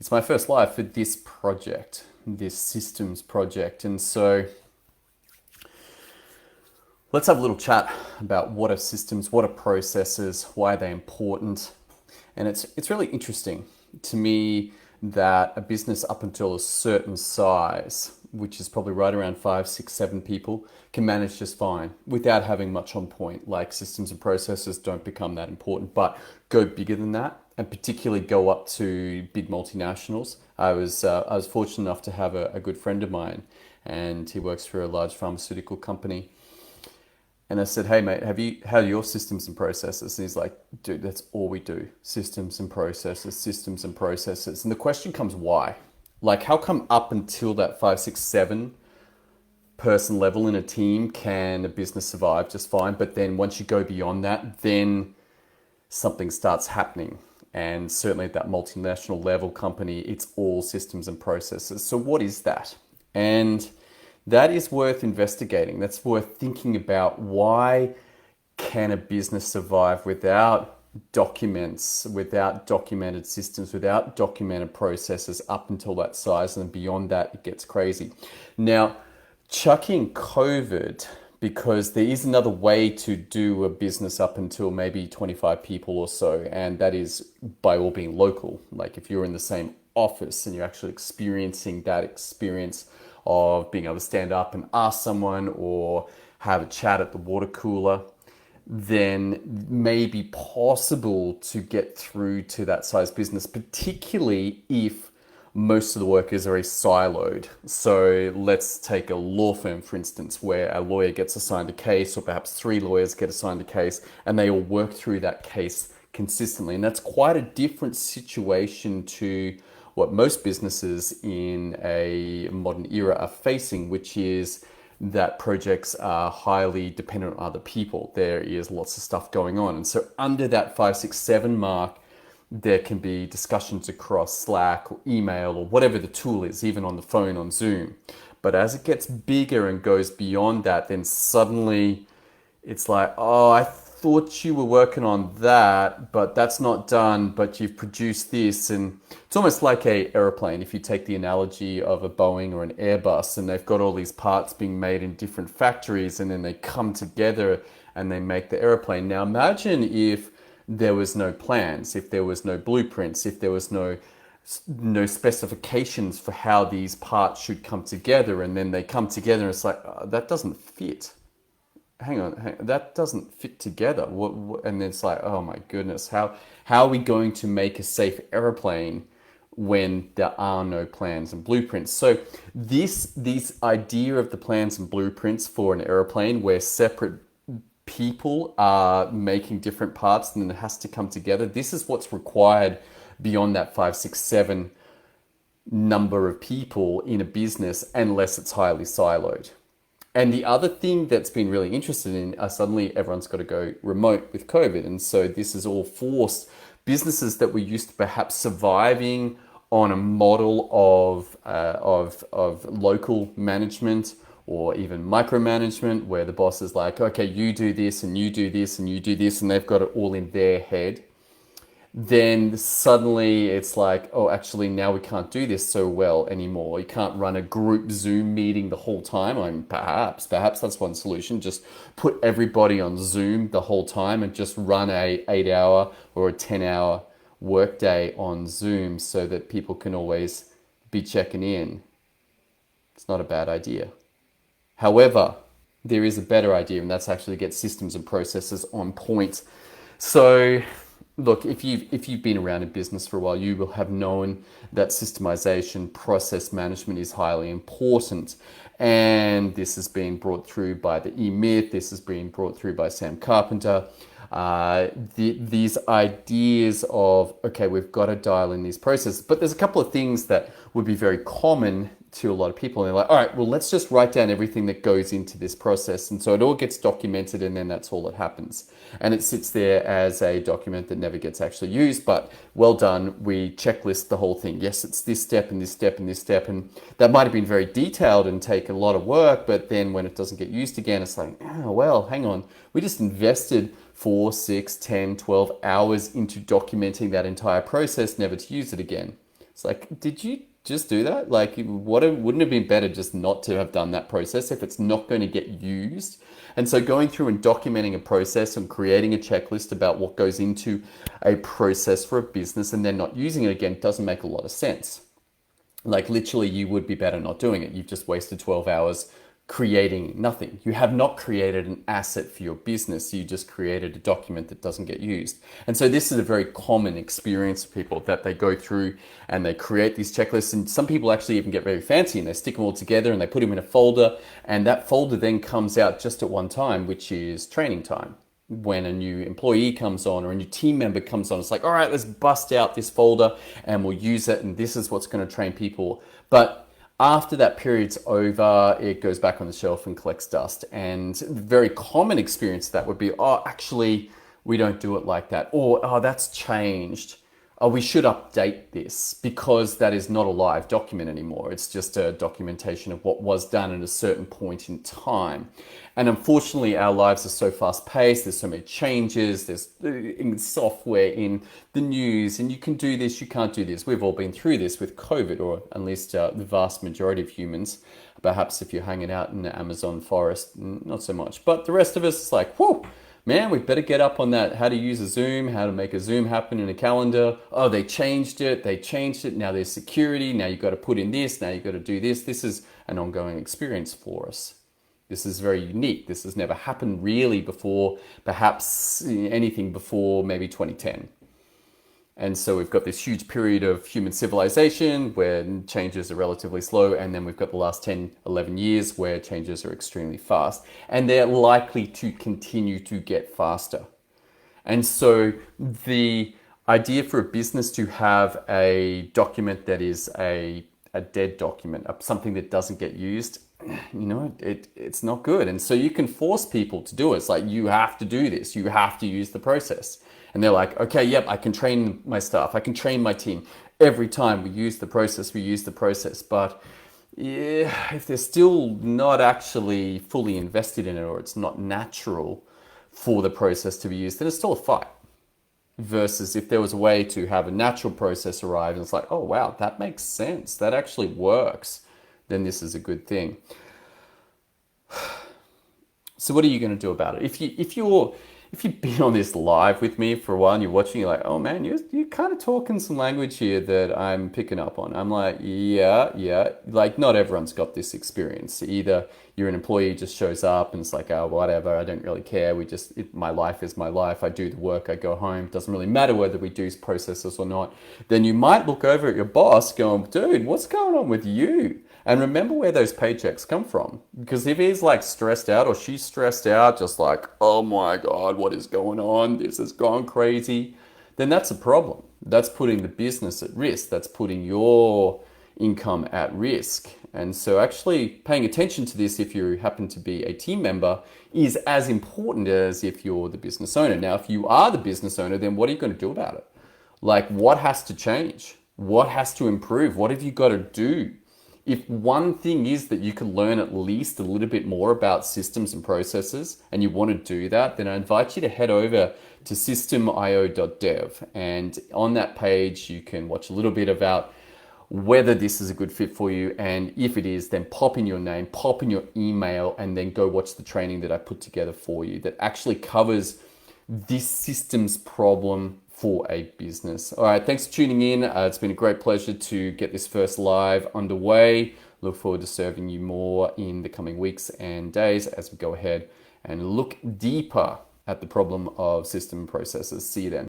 it's my first live for this project, this systems project. And so let's have a little chat about what are systems, what are processes, why are they important. And it's really interesting to me that a business up until a certain size, which is probably right around 5, 6, 7 people, can manage just fine without having much on point. Like systems and processes don't become that important, but go bigger than that, and particularly go up to big multinationals. I was fortunate enough to have a good friend of mine, and he works for a large pharmaceutical company. And I said, hey, mate, how are your systems and processes? And he's like, dude, that's all we do. Systems and processes, systems and processes. And the question comes, why? Like, how come up until that 5, 6, 7 person level in a team can a business survive just fine? But then once you go beyond that, then something starts happening. And certainly at that multinational level company, it's all systems and processes. So what is that? And that is worth investigating. That's worth thinking about. Why can a business survive without documents, without documented systems, without documented processes up until that size, and beyond that it gets crazy. Now, chucking COVID, because there is another way to do a business up until maybe 25 people or so, and that is by all being local. Like if you're in the same office and you're actually experiencing that experience of being able to stand up and ask someone or have a chat at the water cooler, then may be possible to get through to that size business, particularly if most of the work is very siloed. So let's take a law firm, for instance, where a lawyer gets assigned a case, or perhaps 3 lawyers get assigned a case, and they all work through that case consistently. And that's quite a different situation to what most businesses in a modern era are facing, which is that projects are highly dependent on other people. There is lots of stuff going on. And so under that 5, 6, 7 mark, there can be discussions across Slack or email or whatever the tool is, even on the phone, on Zoom. But as it gets bigger and goes beyond that, then suddenly it's like, oh, I thought you were working on that, but that's not done, but you've produced this. And it's almost like a airplane. If you take the analogy of a Boeing or an Airbus, and they've got all these parts being made in different factories, and then they come together and they make the airplane. Now imagine if there was no plans, if there was no blueprints, if there was no specifications for how these parts should come together, and then they come together and it's like, that doesn't fit. Hang on, that doesn't fit together. And it's like, oh my goodness, how are we going to make a safe airplane when there are no plans and blueprints? So this idea of the plans and blueprints for an airplane, where separate people are making different parts and then it has to come together, this is what's required beyond that 5, 6, 7 number of people in a business, unless it's highly siloed. And the other thing that's been really interesting in, suddenly everyone's got to go remote with COVID. And so this has all forced businesses that were used to perhaps surviving on a model of local management or even micromanagement, where the boss is like, okay, you do this and you do this and you do this, and they've got it all in their head. Then suddenly it's like, oh, actually now we can't do this so well anymore. You can't run a group Zoom meeting the whole time. I mean, perhaps that's one solution. Just put everybody on Zoom the whole time and just run a 8 hour or a 10 hour workday on Zoom, so that people can always be checking in. It's not a bad idea. However, there is a better idea, and that's actually to get systems and processes on point. So look, if you've been around in business for a while, you will have known that systemization, process management is highly important. And this has been brought through by the E-Myth. This has been brought through by Sam Carpenter. These ideas of, okay, we've got to dial in these processes. But there's a couple of things that would be very common to a lot of people. And they're like, all right, well, let's just write down everything that goes into this process. And so it all gets documented, and then that's all that happens. And it sits there as a document that never gets actually used, but well done, we checklist the whole thing. Yes, it's this step and this step and this step. And that might have been very detailed and taken a lot of work, but then when it doesn't get used again, it's like, oh, well, hang on. We just invested 4, 6, 10, 12 hours into documenting that entire process, never to use it again. It's like, did you just do that? Like, wouldn't it have been better just not to have done that process if it's not going to get used? And so going through and documenting a process and creating a checklist about what goes into a process for a business and then not using it again doesn't make a lot of sense. Like literally, you would be better not doing it. You've just wasted 12 hours creating nothing. You have not created an asset for your business. You just created a document that doesn't get used. And so this is a very common experience for people that they go through and they create these checklists. And some people actually even get very fancy and they stick them all together and they put them in a folder. And that folder then comes out just at one time, which is training time. When a new employee comes on or a new team member comes on, it's like, all right, let's bust out this folder and we'll use it. And this is what's going to train people. But after that period's over, it goes back on the shelf and collects dust. And the very common experience of that would be, oh, actually, we don't do it like that. Or, oh, that's changed. Oh, we should update this because that is not a live document anymore. It's just a documentation of what was done at a certain point in time. And unfortunately, our lives are so fast paced. There's so many changes. There's in software, in the news, and you can do this, you can't do this. We've all been through this with COVID, or at least the vast majority of humans. Perhaps if you're hanging out in the Amazon forest, not so much. But the rest of us, it's like, whoa, man, we better get up on that. How to use a Zoom, how to make a Zoom happen in a calendar. Oh, they changed it. Now there's security. Now you've got to put in this. Now you've got to do this. This is an ongoing experience for us. This is very unique. This has never happened really before, perhaps anything before maybe 2010. And so we've got this huge period of human civilization where changes are relatively slow. And then we've got the last 10, 11 years where changes are extremely fast. And they're likely to continue to get faster. And so the idea for a business to have a document that is a dead document, something that doesn't get used, it's not good. And so you can force people to do it. It's like, you have to do this. You have to use the process. And they're like, okay, yep, I can train my staff. I can train my team. Every time we use the process, we use the process. But yeah, if they're still not actually fully invested in it, or it's not natural for the process to be used, then it's still a fight. Versus if there was a way to have a natural process arrive and it's like, oh, wow, that makes sense. That actually works. Then this is a good thing. So what are you going to do about it? If you've been on this live with me for a while and you're watching, you're like, oh man, you're kind of talking some language here that I'm picking up on. I'm like, yeah. Like, not everyone's got this experience. Either you're an employee who just shows up and it's like, oh, whatever, I don't really care. My life is my life. I do the work, I go home. It doesn't really matter whether we do processes or not. Then you might look over at your boss going, dude, what's going on with you? And remember where those paychecks come from. Because if he's like stressed out or she's stressed out, just like, oh my God, what is going on? This has gone crazy. Then that's a problem. That's putting the business at risk. That's putting your income at risk. And so actually paying attention to this, if you happen to be a team member, is as important as if you're the business owner. Now, if you are the business owner, then what are you going to do about it? Like, what has to change? What has to improve? What have you got to do? If one thing is that you can learn at least a little bit more about systems and processes, and you want to do that, then I invite you to head over to systemio.dev. And on that page, you can watch a little bit about whether this is a good fit for you. And if it is, then pop in your name, pop in your email, and then go watch the training that I put together for you that actually covers this systems problem for a business. All right, thanks for tuning in. It's been a great pleasure to get this first live underway. Look forward to serving you more in the coming weeks and days as we go ahead and look deeper at the problem of system processes. See you then.